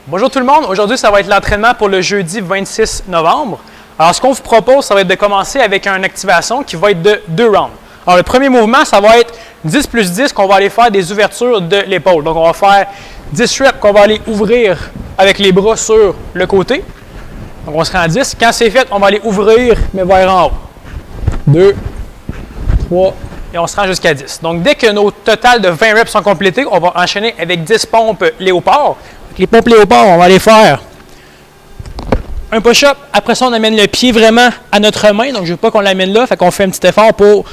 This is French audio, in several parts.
Bonjour tout le monde, aujourd'hui ça va être l'entraînement pour le jeudi 26 novembre. Alors ce qu'on vous propose, ça va être de commencer avec une activation qui va être de 2 rounds. Alors le premier mouvement, ça va être 10 plus 10 qu'on va aller faire des ouvertures de l'épaule. Donc on va faire 10 reps qu'on va aller ouvrir avec les bras sur le côté. Donc on se rend à 10. Quand c'est fait, on va aller ouvrir mais vers en haut. 2, 3 et on se rend jusqu'à 10. Donc dès que nos totals de 20 reps sont complétés, on va enchaîner avec 10 pompes léopard. Les pompes léopard, on va aller faire un push-up. Après ça, on amène le pied vraiment à notre main. Donc, je ne veux pas qu'on l'amène là. Fait qu'on fait un petit effort pour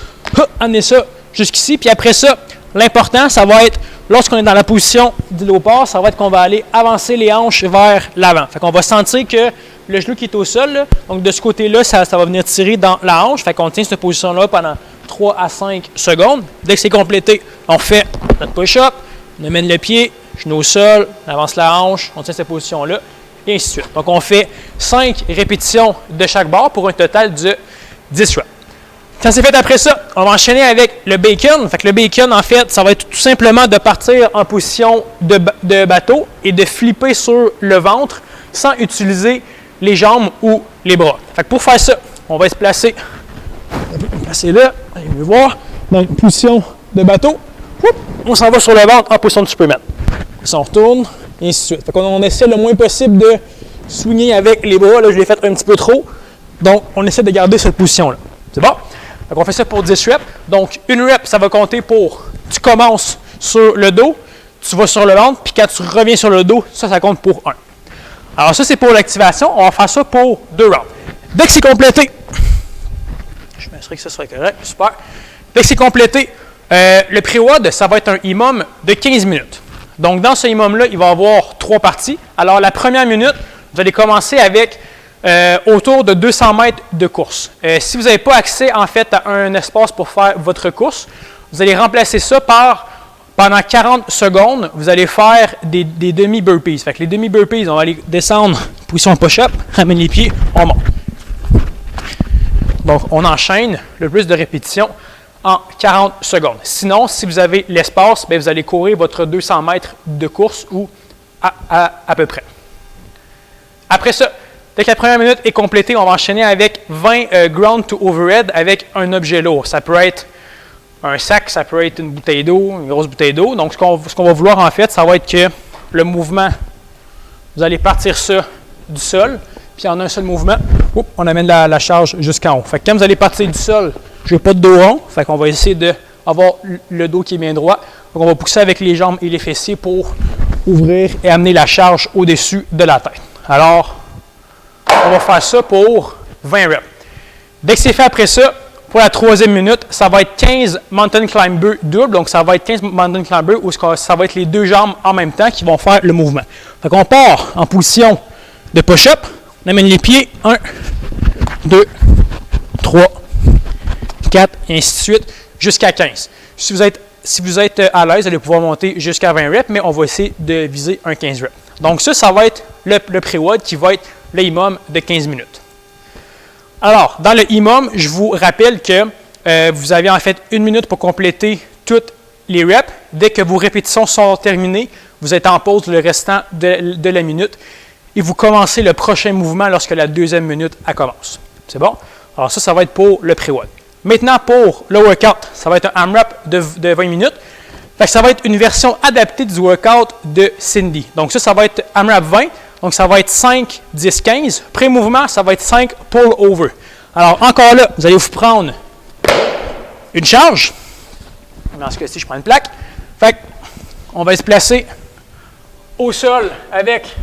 amener ça jusqu'ici. Puis après ça, l'important, ça va être, lorsqu'on est dans la position du léopard, ça va être qu'on va aller avancer les hanches vers l'avant. Fait qu'on va sentir que le genou qui est au sol, là, donc de ce côté-là, ça va venir tirer dans la hanche. Fait qu'on tient cette position-là pendant 3 à 5 secondes. Dès que c'est complété, on fait notre push-up, on amène le pied, genou au sol, on avance la hanche, on tient cette position-là, et ainsi de suite. Donc, on fait 5 répétitions de chaque barre pour un total de 10 reps. Quand c'est fait après ça, on va enchaîner avec le bacon. Fait que le bacon, en fait, ça va être tout simplement de partir en position de bateau et de flipper sur le ventre sans utiliser les jambes ou les bras. Fait que pour faire ça, on va se placer là, allez me voir, dans une position de bateau. On s'en va sur le ventre en position de Superman. Si on retourne, et ainsi de suite. Fait qu'on essaie le moins possible de swinguer avec les bras. Là, je l'ai fait un petit peu trop. Donc, on essaie de garder cette position-là. C'est bon? Fait qu'on fait ça pour 10 reps. Donc, une rep, ça va compter pour... Tu commences sur le dos, tu vas sur le ventre, puis quand tu reviens sur le dos, ça compte pour 1. Alors, ça, c'est pour l'activation. On va faire ça pour 2 rounds. Dès que c'est complété, je m'assurer que ça sera correct. Super. Dès que c'est complété, le pré-WOD, ça va être un EMOM de 15 minutes. Donc, dans ce EMOM-là, il va y avoir 3 parties. Alors, la première minute, vous allez commencer avec autour de 200 mètres de course. Si vous n'avez pas accès, en fait, à un espace pour faire votre course, vous allez remplacer ça par, pendant 40 secondes, vous allez faire des demi-burpees. Fait que les demi-burpees, on va aller descendre, position push-up, ramène les pieds, on monte. Donc, on enchaîne le plus de répétitions en 40 secondes. Sinon, si vous avez l'espace, vous allez courir votre 200 mètres de course ou à peu près. Après ça, dès que la première minute est complétée, on va enchaîner avec 20 ground to overhead avec un objet lourd. Ça peut être un sac, ça peut être une bouteille d'eau, une grosse bouteille d'eau. Donc, ce qu'on va vouloir en fait, ça va être que le mouvement, vous allez partir ça du sol, puis en un seul mouvement, on amène la charge jusqu'en haut. Fait que quand vous allez partir du sol, je n'ai pas de dos rond, fait qu'on va essayer d'avoir le dos qui est bien droit. Donc, on va pousser avec les jambes et les fessiers pour ouvrir et amener la charge au-dessus de la tête. Alors, on va faire ça pour 20 reps. Dès que c'est fait après ça, pour la 3e minute, ça va être 15 mountain climber double. Donc, ça va être 15 mountain climber où ça va être les 2 jambes en même temps qui vont faire le mouvement. Fait qu'on part en position de push-up. On amène les pieds. 1, 2, 3, 4, et ainsi de suite, jusqu'à 15. Si vous êtes à l'aise, vous allez pouvoir monter jusqu'à 20 reps, mais on va essayer de viser un 15 reps. Donc ça va être le pré-WOD qui va être le EMOM de 15 minutes. Alors, dans le EMOM, je vous rappelle que vous avez en fait 1 minute pour compléter toutes les reps. Dès que vos répétitions sont terminées, vous êtes en pause le restant de la minute et vous commencez le prochain mouvement lorsque la 2e minute commence. C'est bon? Alors ça va être pour le pré-WOD. Maintenant, pour le workout, ça va être un AMRAP de 20 minutes. Fait que ça va être une version adaptée du workout de Cindy. Donc ça va être AMRAP 20. Donc ça va être 5, 10, 15. Pré-mouvement, ça va être 5 pull-over. Alors encore là, vous allez vous prendre une charge. Dans ce cas-ci, je prends une plaque. Fait qu'on va se placer au sol avec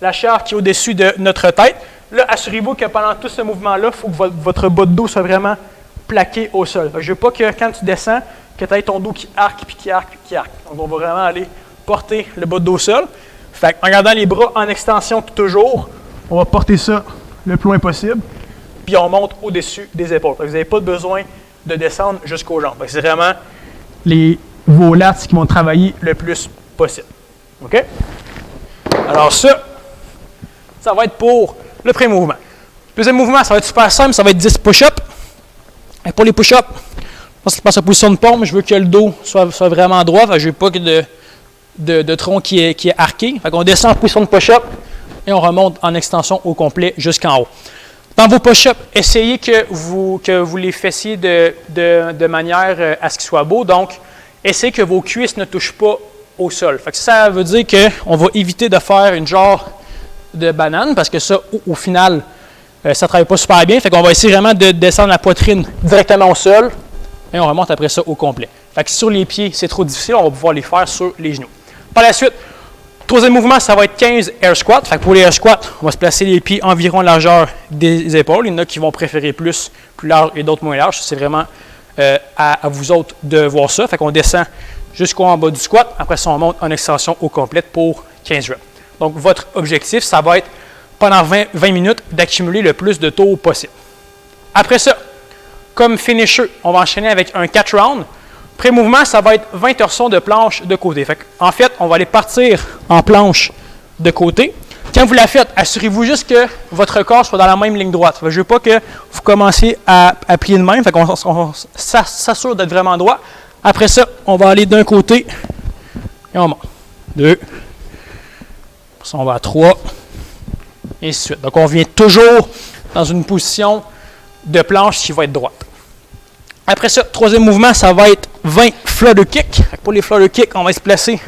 la charge qui est au-dessus de notre tête. Là, assurez-vous que pendant tout ce mouvement-là, il faut que votre bas de dos soit vraiment plaqué au sol. Je ne veux pas que quand tu descends, que tu aies ton dos qui arque, puis qui arque, puis qui arque. Donc, on va vraiment aller porter le bas de dos au sol. Fait en gardant les bras en extension toujours, on va porter ça le plus loin possible, puis on monte au-dessus des épaules. Vous n'avez pas besoin de descendre jusqu'aux jambes. C'est vraiment vos lats qui vont travailler le plus possible. OK? Alors ça va être pour le premier mouvement. Le deuxième mouvement, ça va être super simple, ça va être 10 push-ups. Et pour les push-ups, je passe en position de pompe, je veux que le dos soit vraiment droit, je ne veux pas que de tronc qui est arqué. Fait qu'on descend en position de push-up et on remonte en extension au complet jusqu'en haut. Dans vos push-ups, essayez que vous les fassiez de manière à ce qu'ils soient beaux. Donc, essayez que vos cuisses ne touchent pas au sol. Fait que ça veut dire qu'on va éviter de faire une genre de banane parce que ça, au final, ça ne travaille pas super bien. Fait qu'on va essayer vraiment de descendre la poitrine directement au sol et on remonte après ça au complet. Fait que sur les pieds, c'est trop difficile, on va pouvoir les faire sur les genoux. Par la suite, troisième mouvement, ça va être 15 air squats. Fait que pour les air squats, on va se placer les pieds environ largeur des épaules. Il y en a qui vont préférer plus large et d'autres moins large. C'est vraiment à vous autres de voir ça. Fait qu'on descend jusqu'en bas du squat. Après ça, on monte en extension au complet pour 15 reps. Donc, votre objectif, ça va être pendant 20 minutes d'accumuler le plus de tours possible. Après ça, comme finisher, on va enchaîner avec un 4 rounds. Pré-mouvement, ça va être 20 torsions de planche de côté. En fait, on va aller partir en planche de côté. Quand vous la faites, assurez-vous juste que votre corps soit dans la même ligne droite. Je ne veux pas que vous commenciez à plier de même. On s'assure d'être vraiment droit. Après ça, on va aller d'un côté et on monte. 2. Après ça, on va à 3. Et ainsi de suite. Donc, on vient toujours dans une position de planche qui va être droite. Après ça, troisième mouvement, ça va être 20 flutter kick. Pour les flutter kick, on va se placer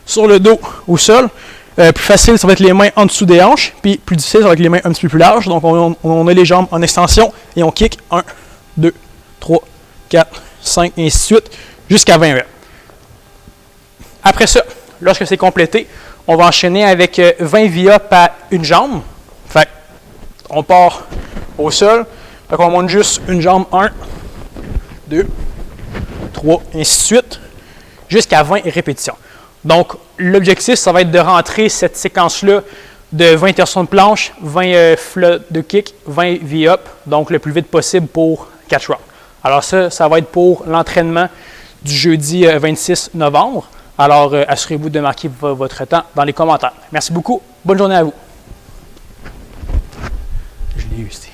sur le dos au sol. Plus facile, ça va être les mains en dessous des hanches. Puis plus difficile, ça va être les mains un petit peu plus larges. Donc, on a les jambes en extension et on kick 1, 2, 3, 4, 5, et ainsi de suite, jusqu'à 20 reps. Après ça, lorsque c'est complété, on va enchaîner avec 20 V-up à une jambe. Fait on part au sol. Fait qu'on monte juste une jambe, 1, 2, 3, et ainsi de suite, jusqu'à 20 répétitions. Donc, l'objectif, ça va être de rentrer cette séquence-là de 20 torsions de planche, 20 flottes de kick, 20 V-up, donc le plus vite possible pour 4 rounds. Alors ça va être pour l'entraînement du jeudi 26 novembre. Alors, assurez-vous de marquer votre temps dans les commentaires. Merci beaucoup. Bonne journée à vous. Je l'ai eu ici.